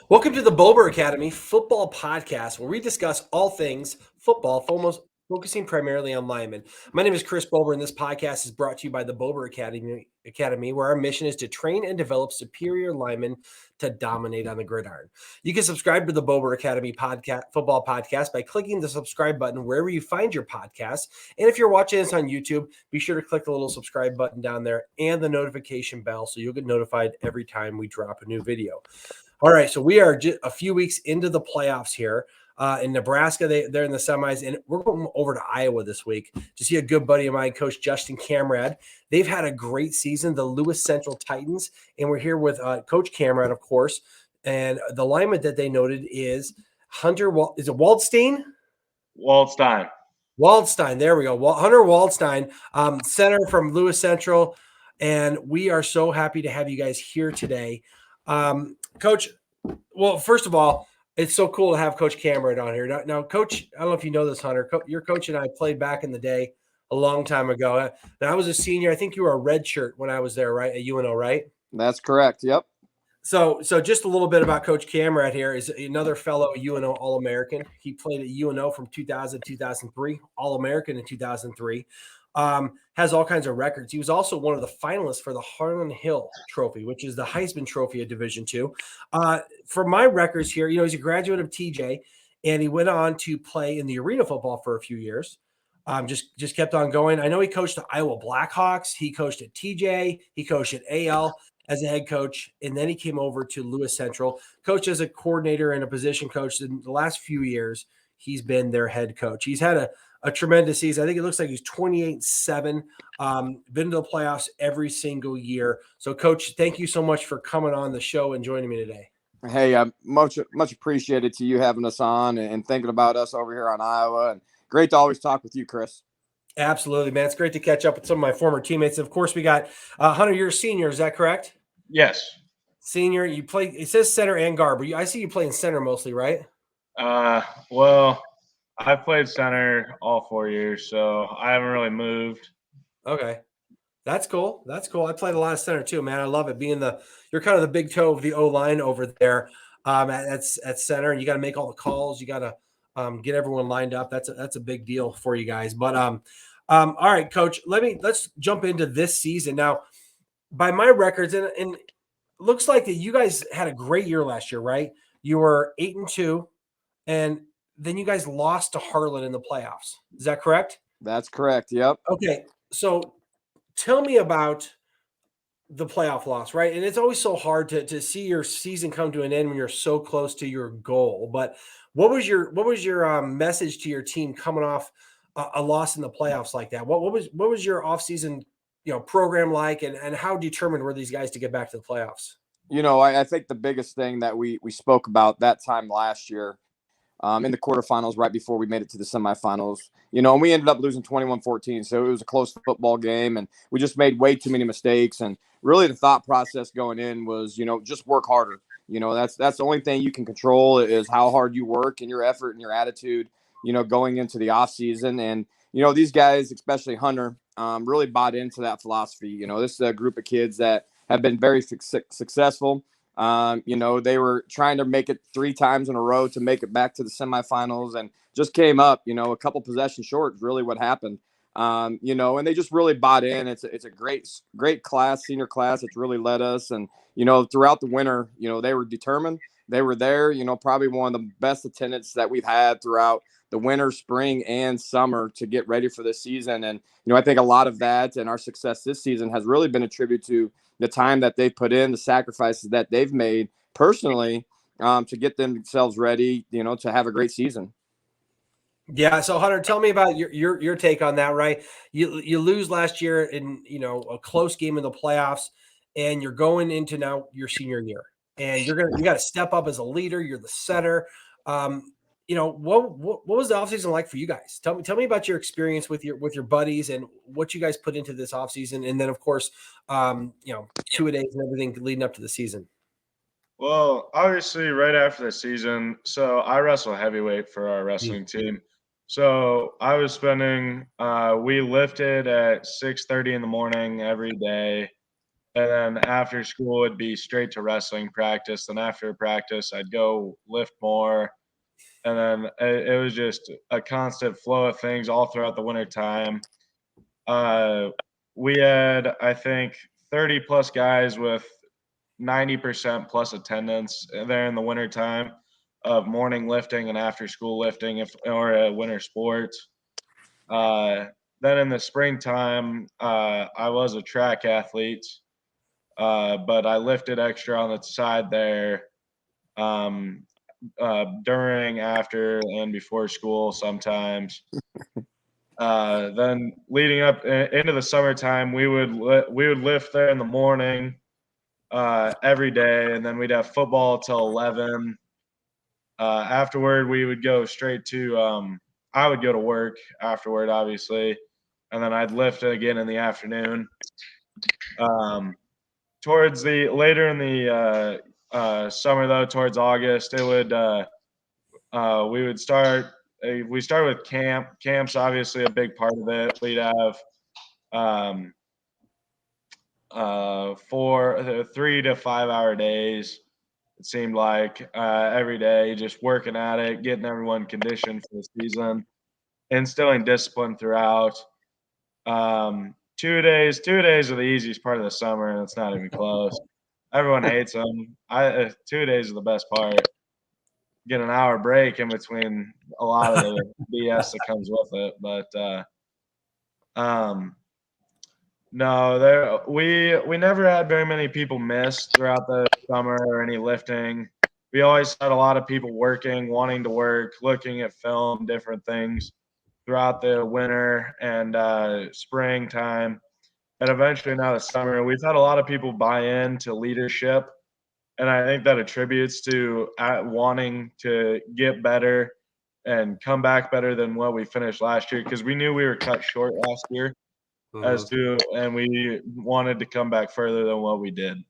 Welcome to the Bober Academy Football Podcast, where we discuss all things football, focusing primarily on linemen. My name is Chris Bober, and this podcast is brought to you by the Bober Academy, where our mission is to train and develop superior linemen to dominate on the gridiron. You can subscribe to the Bober Academy Football Podcast by clicking the subscribe button wherever you find your podcasts. And if you're watching this on YouTube, be sure to click the little subscribe button down there and the notification bell so you'll get notified every time we drop a new video. All right, so we are just a few weeks into the playoffs here. In Nebraska, they're in the semis, and we're going over to Iowa this week to see a good buddy of mine, Coach Justin Kammrad. They've had a great season, the Lewis Central Titans, and we're here with Coach Kammrad, of course. And the lineman that they noted is Hunter. Is it Waldstein? Waldstein. Waldstein. There we go. Hunter Waldstein, center from Lewis Central, and we are so happy to have you guys here today. Coach, well, first of all, it's so cool to have Coach Kammrad on here. Now, Coach, I don't know if you know this, Hunter. Your coach and I played back in the day a long time ago. Now, I was a senior. I think you were a red shirt when I was there, right, at UNO, right? That's correct. Yep. So just a little bit about Coach Kammrad here is another fellow UNO All-American. He played at UNO from 2000 to 2003, All-American in 2003. Has all kinds of records. He was also one of the finalists for the Harlan Hill Trophy, which is the Heisman Trophy of Division II. For my records here, he's a graduate of TJ, and he went on to play in the arena football for a few years. Just kept on going. I know he coached the Iowa Blackhawks. He coached at TJ. He coached at AL as a head coach, and then he came over to Lewis Central, coached as a coordinator and a position coach. In the last few years, he's been their head coach. He's had a tremendous season. I think it looks like he's 28-7, been to the playoffs every single year. So, Coach, thank you so much for coming on the show and joining me today. Hey, much appreciated to you having us on and thinking about us over here on Iowa. And great to always talk with you, Chris. Absolutely, man. It's great to catch up with some of my former teammates. Of course, we got Hunter, you're a senior. Is that correct? Yes. Senior, you play, it says center and guard, but I see you playing center mostly, right? Well, I've played center all 4 years, so I haven't really moved. Okay. That's cool. I played a lot of center too, man. I love it. You're kind of the big toe of the O-line over there at center, and you got to make all the calls. You got to get everyone lined up. That's a big deal for you guys. But all right, Coach, let's jump into this season. Now, by my records, and it looks like that you guys had a great year last year, right? You were 8-2, and then you guys lost to Harlan in the playoffs. Is that correct? That's correct. Yep. Okay. So tell me about the playoff loss, right? And it's always so hard to see your season come to an end when you're so close to your goal. But what was your message to your team coming off a loss in the playoffs like that? What was your offseason program like, and how determined were these guys to get back to the playoffs? I think the biggest thing that we spoke about that time last year in the quarterfinals right before we made it to the semifinals, and we ended up losing 21-14. So it was a close football game, and we just made way too many mistakes. And really the thought process going in was, just work harder. That's the only thing you can control is how hard you work and your effort and your attitude, going into the off season. And, these guys, especially Hunter, really bought into that philosophy. This is a group of kids that have been very successful. They were trying to make it 3 times in a row to make it back to the semifinals and just came up, a couple possessions short is really what happened. And they just really bought in. It's a great class, senior class. It's really led us. And, throughout the winter, they were determined. They were there, probably one of the best attendance that we've had throughout the winter, spring, and summer to get ready for this season. And, I think a lot of that and our success this season has really been a tribute to the time that they've put in, the sacrifices that they've made personally to get themselves ready, to have a great season. Yeah. So Hunter, tell me about your take on that, right? You lose last year in, a close game in the playoffs, and you're going into now your senior year, and you got to step up as a leader. You're the center. What was the offseason like for you guys? Tell me about your experience with your buddies and what you guys put into this offseason. And then of course, 2-a-days and everything leading up to the season. Well, obviously right after the season, so I wrestle heavyweight for our wrestling team. So I was spending, we lifted at 6:30 in the morning every day. And then after school would be straight to wrestling practice. Then after practice, I'd go lift more. And then it was just a constant flow of things all throughout the winter time. We had, I think, 30 plus guys with 90% plus attendance there in the winter time of morning lifting and after school lifting or winter sports. Then in the springtime, I was a track athlete, but I lifted extra on the side there during, after, and before school sometimes. Then leading up into the summertime, we would lift there in the morning every day, and then we'd have football till 11. Afterward, we would go straight to I would go to work afterward, obviously, and then I'd lift again in the afternoon. Towards the later in the summer, though, towards August, it would we would start. We started with camp. Camp's obviously a big part of it. We'd have 3 to 5 hour days. It seemed like every day, just working at it, getting everyone conditioned for the season, instilling discipline throughout. 2 days are the easiest part of the summer, and it's not even close. Everyone hates them. 2 days are the best part. Get an hour break in between a lot of the BS that comes with it, but no, we never had very many people miss throughout the summer or any lifting. We always had a lot of people working, wanting to work, looking at film, different things throughout the winter and springtime. And eventually now the summer, we've had a lot of people buy into leadership. And I think that attributes to wanting to get better and come back better than what we finished last year, because we knew we were cut short last year and we wanted to come back further than what we did.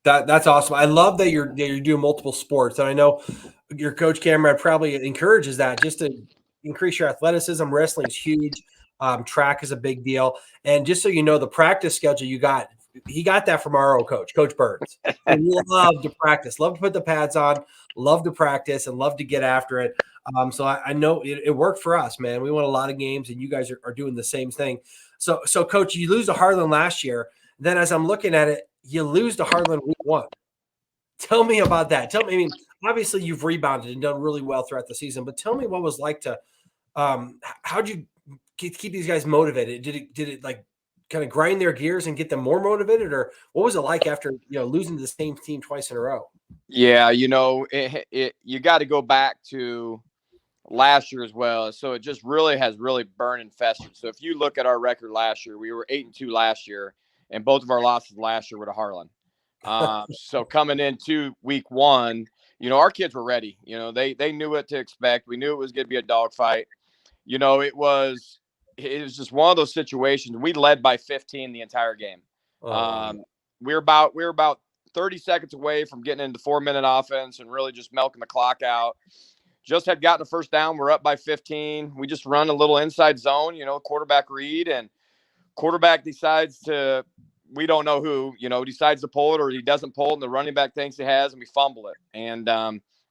That's awesome. I love that you're doing multiple sports, and I know your coach Kammrad probably encourages that just to increase your athleticism. Wrestling is huge. Track is a big deal, and just so you know, the practice schedule he got that from our old coach, Coach Burns. He loved to practice, loved to put the pads on, loved to practice, and loved to get after it. So I know it worked for us, man. We won a lot of games, and you guys are doing the same thing. So Coach, you lose to Harlan last year. Then as I'm looking at it, you lose to Harlan week 1. Tell me about that. Tell me, I mean, obviously you've rebounded and done really well throughout the season, but tell me what it was like to how'd you keep these guys motivated? Did it like kind of grind their gears and get them more motivated, or what was it like after losing to the same team twice in a row? Yeah, you got to go back to last year as well. So it just has burned and festered. So if you look at our record last year, we were 8-2 last year, and both of our losses last year were to Harlan. So coming into week 1, our kids were ready. They knew what to expect. We knew it was going to be a dogfight. It was just one of those situations. We led by 15 the entire game. We were about 30 seconds away from getting into 4-minute offense and really just milking the clock out. Just had gotten a first down. We're up by 15. We just run a little inside zone, quarterback read, and quarterback decides to, we don't know who, decides to pull it or he doesn't pull it, and the running back thinks he has, and we fumble it. And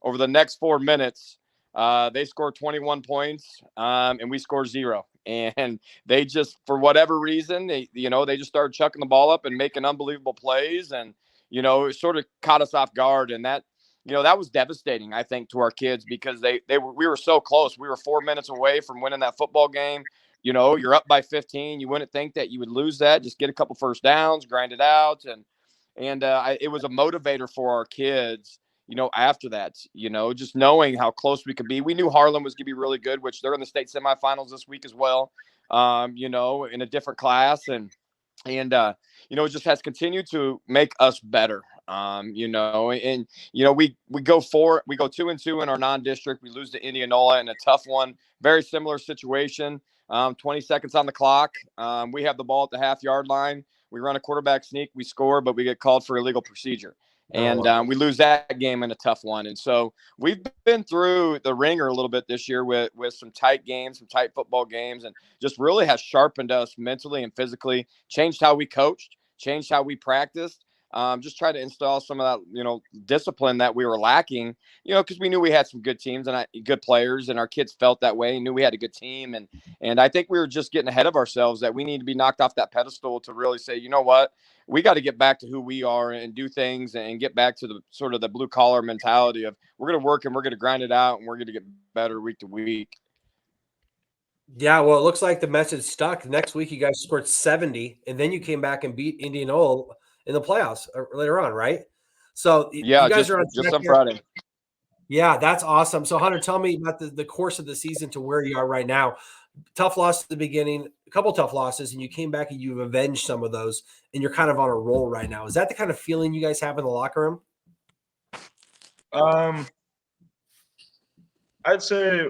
over the next 4 minutes, they scored 21 points, and we scored 0. And they just, for whatever reason, they just started chucking the ball up and making unbelievable plays, and it sort of caught us off guard. And that was devastating, I think, to our kids, because we were so close. We were 4 minutes away from winning that football game. You're up by 15. You wouldn't think that you would lose that. Just get a couple first downs, grind it out, and it was a motivator for our kids. After that, just knowing how close we could be. We knew Harlan was going to be really good, which they're in the state semifinals this week as well. In a different class, and it just has continued to make us better. We go 2-2 in our non-district. We lose to Indianola in a tough one. Very similar situation. 20 seconds on the clock. We have the ball at the half-yard line. We run a quarterback sneak. We score, but we get called for illegal procedure. And we lose that game in a tough one. And so we've been through the ringer a little bit this year with some tight games, some tight football games, and just really has sharpened us mentally and physically, changed how we coached, changed how we practiced. Just try to install some of that, discipline that we were lacking, because we knew we had some good teams and good players, and our kids felt that way and knew we had a good team. And I think we were just getting ahead of ourselves, that we need to be knocked off that pedestal to really say, you know what, we got to get back to who we are and do things and get back to the sort of the blue collar mentality of we're going to work and we're going to grind it out and we're going to get better week to week. Yeah, well, it looks like the message stuck. Next week, you guys scored 70, and then you came back and beat Indianola in the playoffs later on, right? So Yeah, you guys are on just on Friday. Yeah, that's awesome. So, Hunter, tell me about the course of the season to where you are right now. Tough loss at the beginning, a couple tough losses, and you came back and you've avenged some of those, and you're kind of on a roll right now. Is that the kind of feeling you guys have in the locker room? I'd say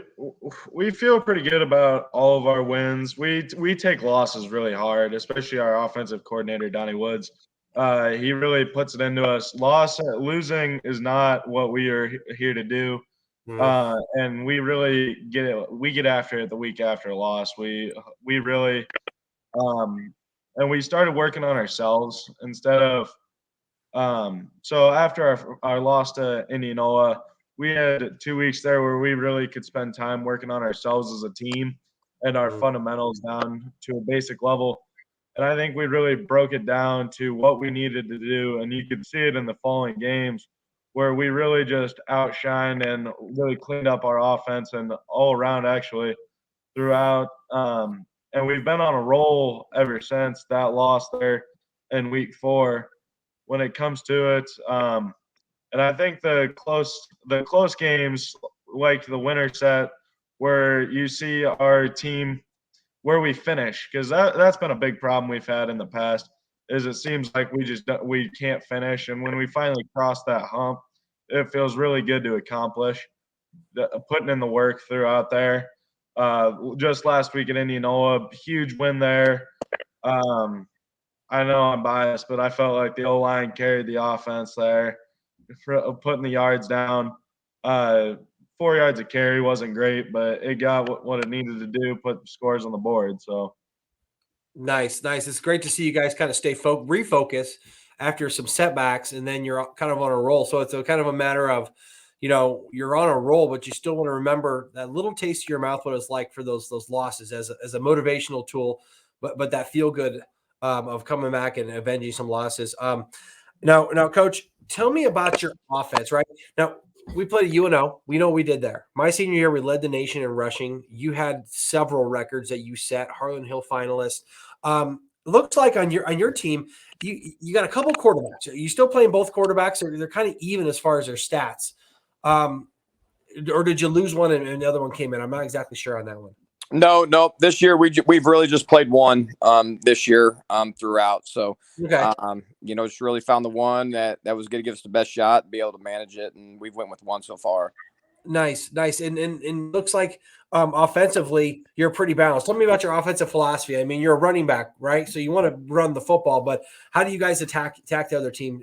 we feel pretty good about all of our wins. We take losses really hard, especially our offensive coordinator, Donnie Woods. He really puts it into us. Losing is not what we are here to do. And we really get it. We get after it the week after a loss. We really, and we started working on ourselves instead of. So after our loss to Indianola, we had 2 weeks there where we really could spend time working on ourselves as a team and our fundamentals down to a basic level. And I think we really broke it down to what we needed to do. And you could see it in the following games where we really just outshined and really cleaned up our offense and all around actually throughout. And we've been on a roll ever since that loss there in week 4 when it comes to it. And I think the close games like the winter set where you see our team where we finish, because that's been a big problem we've had in the past, is it seems like we can't finish. And when we finally cross that hump, it feels really good to accomplish putting in the work throughout there. Just last week at Indianola, huge win there. I know I'm biased, but I felt like the O-line carried the offense there, putting the yards down. 4 yards of carry wasn't great, but it got what it needed to do, put scores on the board. So Nice. It's great to see you guys kind of stay refocus after some setbacks, and then you're kind of on a roll. So it's a kind of a matter of, you're on a roll, but you still want to remember that little taste of your mouth, what it's like for those losses as a motivational tool, but that feel good of coming back and avenging some losses. Now, Coach, tell me about your offense. Right now, we played at UNO. We know what we did there. My senior year, we led the nation in rushing. You had several records that you set, Harlan Hill finalist. Looks like on your team, you got a couple quarterbacks. Are you still playing both quarterbacks, or they're kind of even as far as their stats? Or did you lose one and the other one came in? I'm not exactly sure on that one. No. This year we've really just played one this year throughout. So Okay. Just really found the one that was going to give us the best shot, be able to manage it, and we've went with one so far. Nice. And looks like offensively you're pretty balanced. Tell me about your offensive philosophy. I mean, you're a running back, right? So you want to run the football, but how do you guys attack the other team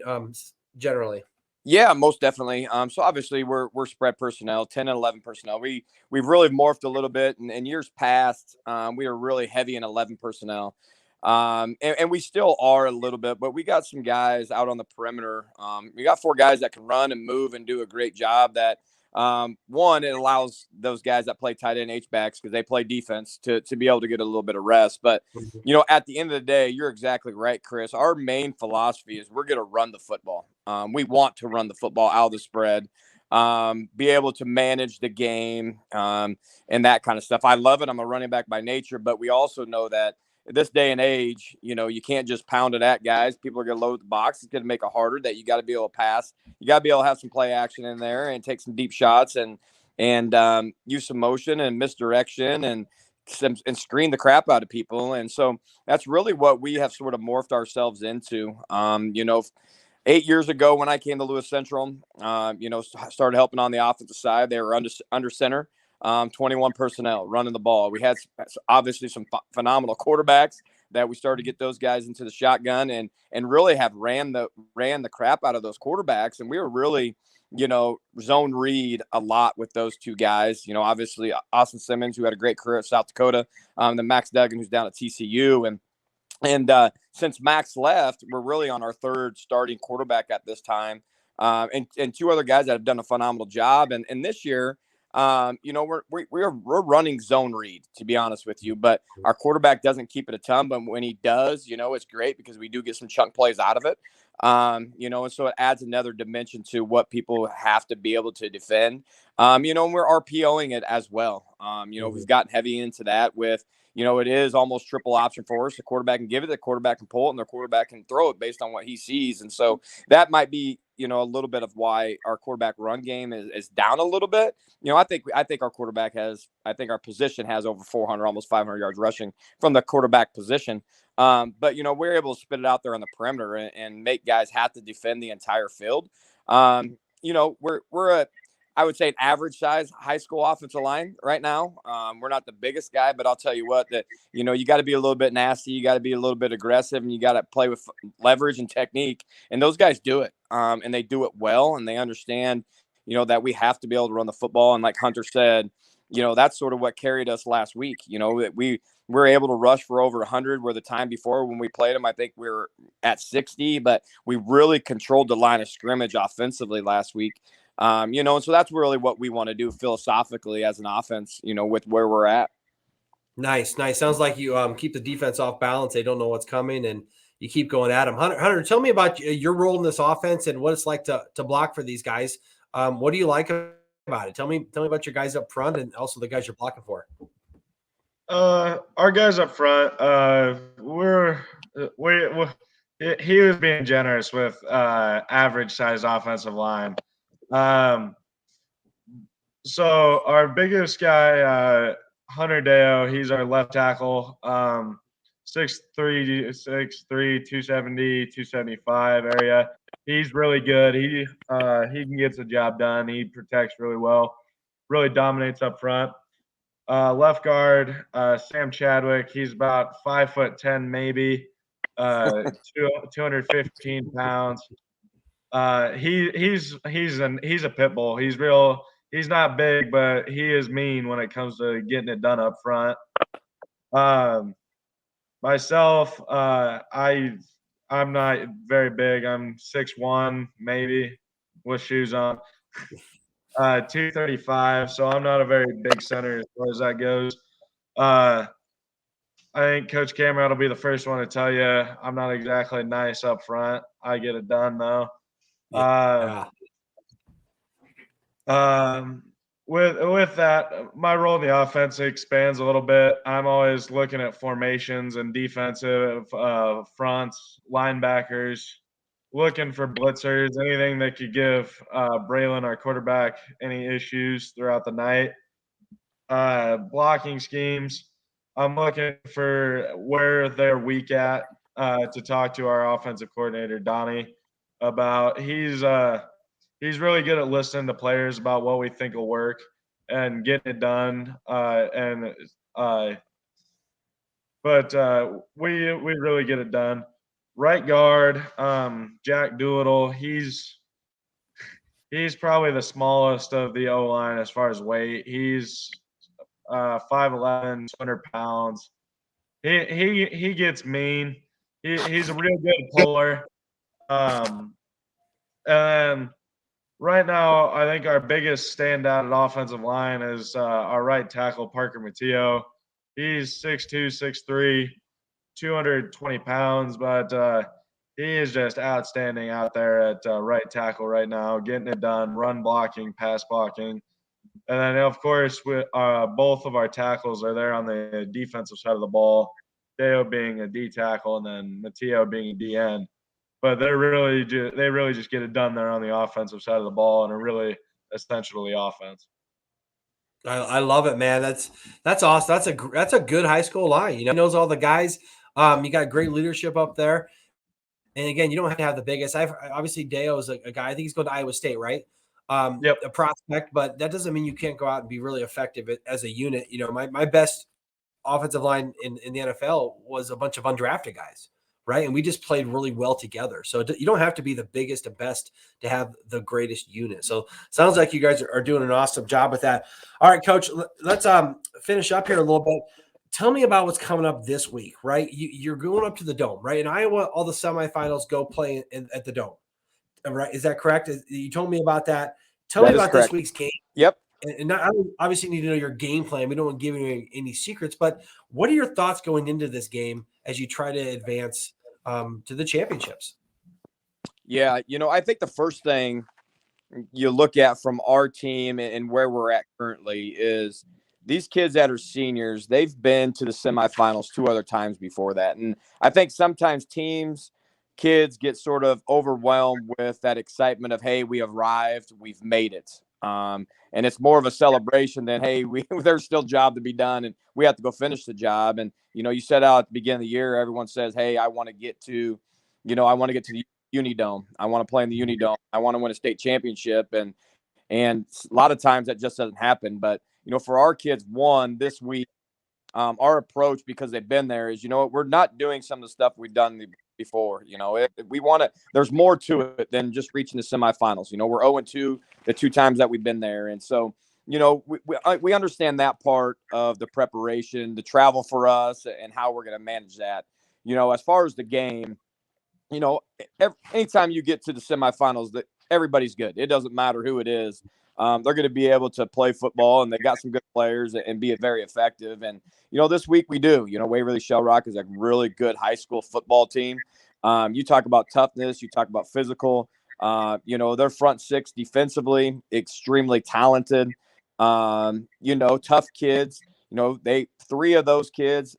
generally? Yeah, most definitely. So obviously we're spread personnel, 10 and 11 personnel. We've really morphed a little bit. And in years past, we were really heavy in 11 personnel. And we still are a little bit, but we got some guys out on the perimeter. We got 4 guys that can run and move and do a great job. That one, it allows those guys that play tight end H-backs, because they play defense, to be able to get a little bit of rest. But, at the end of the day, you're exactly right, Chris. Our main philosophy is we're going to run the football. We want to run the football out of the spread, be able to manage the game, and that kind of stuff. I love it. I'm a running back by nature, but we also know that this day and age, you can't just pound it at guys. People are going to load the box. It's going to make it harder. That you got to be able to pass. You got to be able to have some play action in there and take some deep shots and use some motion and misdirection and screen the crap out of people. And so that's really what we have sort of morphed ourselves into. 8 years ago when I came to Lewis Central, started helping on the offensive side. They were under center. 21 personnel running the ball. We had obviously some phenomenal quarterbacks that we started to get those guys into the shotgun and really have ran the crap out of those quarterbacks. And we were really, zone read a lot with those 2 guys. Obviously Austin Simmons, who had a great career at South Dakota, then Max Duggan, who's down at TCU. And since Max left, we're really on our third starting quarterback at this time, and two other guys that have done a phenomenal job. And this year, we're running zone read, to be honest with you, but our quarterback doesn't keep it a ton. But when he does, it's great because we do get some chunk plays out of it. And so it adds another dimension to what people have to be able to defend. And we're RPOing it as well. We've gotten heavy into that with, it is almost triple option for us. The quarterback can give it, the quarterback can pull it, and the quarterback can throw it based on what he sees. And so that might be, a little bit of why our quarterback run game is down a little bit. I think our our position has over 400, almost 500 yards rushing from the quarterback position. But we're able to spit it out there on the perimeter and make guys have to defend the entire field. We're I would say an average size high school offensive line right now. We're not the biggest guy, but I'll tell you what, that, you got to be a little bit nasty. You got to be a little bit aggressive, and you got to play with leverage and technique. And those guys do it. And they do it well. And they understand, that we have to be able to run the football. And like Hunter said, that's sort of what carried us last week. That we were able to rush for over 100, where the time before when we played them, I think we were at 60, but we really controlled the line of scrimmage offensively last week. And so that's really what we want to do philosophically as an offense, with where we're at. Nice. Sounds like you keep the defense off balance. They don't know what's coming, and you keep going at them. Hunter, tell me about your role in this offense and what it's like to block for these guys. What do you like about it? Tell me about your guys up front and also the guys you're blocking for. Our guys up front, he was being generous with average size offensive line. So our biggest guy, Hunter Deo, he's our left tackle, 6'3", 270, 275 area. He's really good. He can get the job done. He protects really well, really dominates up front. Left guard, Sam Chadwick. He's about 5'10", maybe, 215 pounds. He's a pit bull. He's not big, but he is mean when it comes to getting it done up front. Myself, I'm not very big. I'm 6'1", maybe, with shoes on. 235, so I'm not a very big center as far as that goes. I think Coach Kammrad will be the first one to tell you I'm not exactly nice up front. I get it done, though. With that, my role in the offense expands a little bit. I'm always looking at formations and defensive fronts, linebackers, looking for blitzers, anything that could give Braylon, our quarterback, any issues throughout the night. Blocking schemes, I'm looking for where they're weak at to talk to our offensive coordinator, Donnie, about. He's really good at listening to players about what we think will work and getting it done. But we really get it done. Right guard, Jack Doolittle. He's probably the smallest of the O-line as far as weight. He's 5'11", 200 pounds. He gets mean. He's a real good puller. And right now, I think our biggest standout at offensive line is our right tackle, Parker Matteo. He's 6'2", 6'3", 220 pounds, but he is just outstanding out there at right tackle right now, getting it done, run blocking, pass blocking. And then, of course, both of our tackles are there on the defensive side of the ball, Deo being a D tackle and then Matteo being a DN. But they really just get it done there on the offensive side of the ball and are really essential to the offense. I love it, man. That's awesome. That's a good high school line. He knows all the guys. You got great leadership up there. And again, you don't have to have the biggest. Obviously Deo is a guy. I think he's going to Iowa State, right? Yep. A prospect, but that doesn't mean you can't go out and be really effective as a unit. My best offensive line in the NFL was a bunch of undrafted guys, right? And we just played really well together. So you don't have to be the biggest and best to have the greatest unit. So sounds like you guys are doing an awesome job with that. All right, Coach, let's finish up here a little bit. tell me about what's coming up this week, right? You're going up to the Dome, right? In Iowa, all the semifinals go play at the Dome, right? Is that correct? You told me about that. Tell me That is about this correct. week's game. Yep. And I obviously need to know your game plan. We don't want to give you any secrets, but what are your thoughts going into this game as you try to advance to the championships? Yeah, I think the first thing you look at from our team and where we're at currently is these kids that are seniors, they've been to the semifinals 2 other times before that. And I think sometimes kids get sort of overwhelmed with that excitement of, hey, we arrived, we've made it. And it's more of a celebration than, hey, there's still job to be done and we have to go finish the job. And, you set out at the beginning of the year, everyone says, hey, I want to get to the Unidome. I want to play in the Unidome. I want to win a state championship. And a lot of times that just doesn't happen. But, for our kids, this week, our approach, because they've been there, is, we're not doing some of the stuff we've done before. We want to, there's more to it than just reaching the semifinals. We're 0-2 the 2 times that we've been there. And so, we understand that part of the preparation, the travel for us, and how we're going to manage that. As far as the game, anytime you get to the semifinals, that everybody's good. It doesn't matter who it is. They're going to be able to play football, and they got some good players and be very effective. And, this week we do. Waverly Shell Rock is a really good high school football team. You talk about toughness. You talk about physical. Their front six defensively, extremely talented. Tough kids. Three of those kids,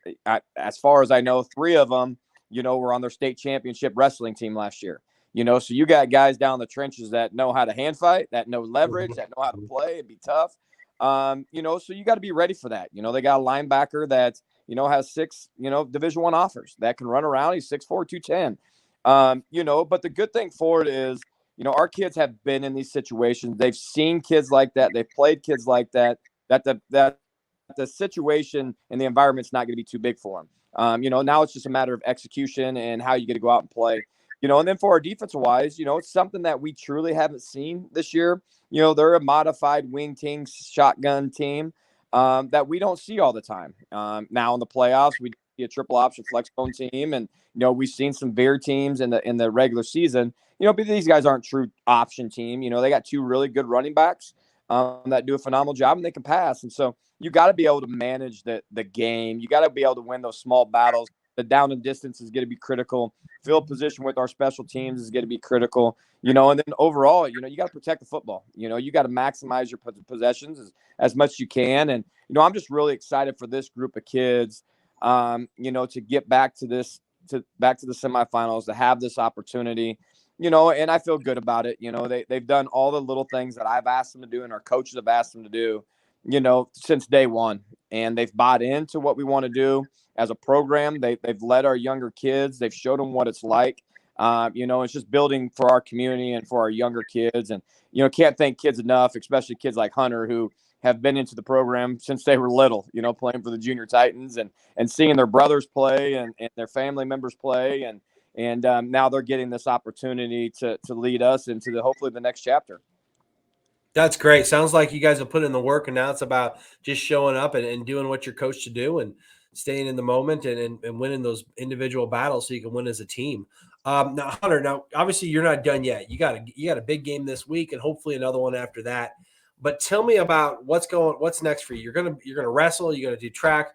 as far as I know, 3 of them, were on their state championship wrestling team last year. So you got guys down in the trenches that know how to hand fight, that know leverage, that know how to play and be tough. So you got to be ready for that. They got a linebacker that, has 6, Division I offers that can run around. He's 6'4", 210. But the good thing for it is, our kids have been in these situations. They've seen kids like that. They've played kids like that, that the situation and the environment's not going to be too big for them. Now it's just a matter of execution and how you get to go out and play. And then for our defensive wise, it's something that we truly haven't seen this year. They're a modified wing team, shotgun team that we don't see all the time. Now in the playoffs, we see a triple option flex bone team, and we've seen some veer teams in the regular season. But these guys aren't true option team. They got 2 really good running backs that do a phenomenal job and they can pass. And so you got to be able to manage the game. You got to be able to win those small battles. The down and distance is going to be critical. Field position with our special teams is going to be critical, and then overall, you got to protect the football. You got to maximize your possessions as much as you can. And, I'm just really excited for this group of kids, to get back to the semifinals, to have this opportunity, and I feel good about it. They've done all the little things that I've asked them to do and our coaches have asked them to do, since day one, and they've bought into what we want to do as a program. They've led our younger kids. They've showed them what it's like. It's just building for our community and for our younger kids. And, can't thank kids enough, especially kids like Hunter, who have been into the program since they were little, playing for the Junior Titans and seeing their brothers play and their family members play. And now they're getting this opportunity to lead us into hopefully the next chapter. That's great. Sounds like you guys have put in the work, and now it's about just showing up and doing what you're coached to do and staying in the moment and winning those individual battles so you can win as a team. Now, Hunter, obviously you're not done yet. You got a big game this week and hopefully another one after that. But tell me about what's next for you. You're gonna wrestle. You're gonna do track.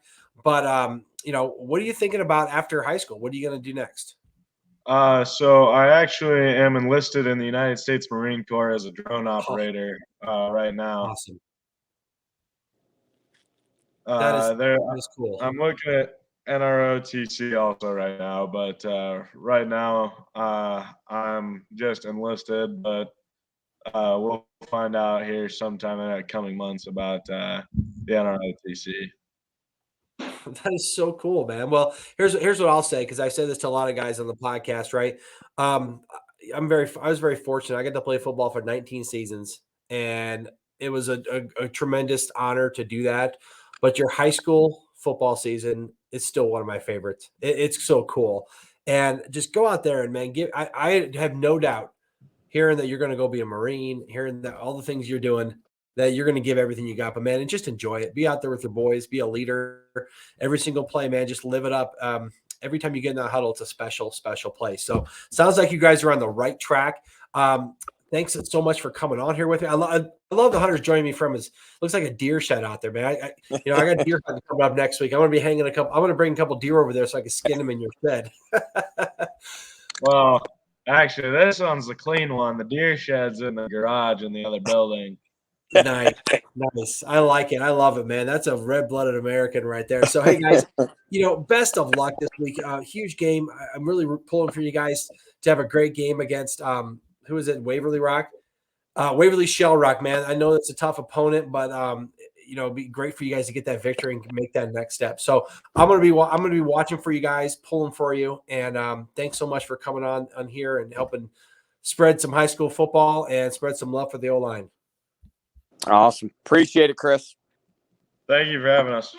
But what are you thinking about after high school? What are you gonna do next? So I actually am enlisted in the United States Marine Corps as a drone operator right now. Awesome. That is cool. I'm looking at NROTC also right now, but right now I'm just enlisted, but we'll find out here sometime in the coming months about the NROTC. That is so cool, man. Well, here's what I'll say, because I say this to a lot of guys on the podcast, right? I was very fortunate. I got to play football for 19 seasons, and it was a tremendous honor to do that. But your high school football season is still one of my favorites. It's so cool, and just go out there and man, I have no doubt, hearing that you're going to go be a Marine, hearing that all the things you're doing. that you're going to give everything you got. But, man, and just enjoy it. Be out there with your boys. Be a leader. Every single play, man, just live it up. Every time you get in that huddle, it's a special, special place. So sounds like you guys are on the right track. Thanks so much for coming on here with me. I love the hunters joining me from looks like a deer shed out there, man. I got deer hunting coming up next week. I'm going to be hanging I'm going to bring a couple deer over there so I can skin them in your shed. Well, actually, this one's the clean one. The deer shed's in the garage in the other building. Nice. I like it. I love it, man. That's a red-blooded American right there. So, hey, guys, best of luck this week. Huge game. I'm really pulling for you guys to have a great game against who is it? Waverly Rock, Waverly Shell Rock, man. I know it's a tough opponent, but it'd be great for you guys to get that victory and make that next step. So I'm gonna be watching for you guys, pulling for you, and thanks so much for coming on here and helping spread some high school football and spread some love for the O-line. Awesome. Appreciate it, Chris. Thank you for having us.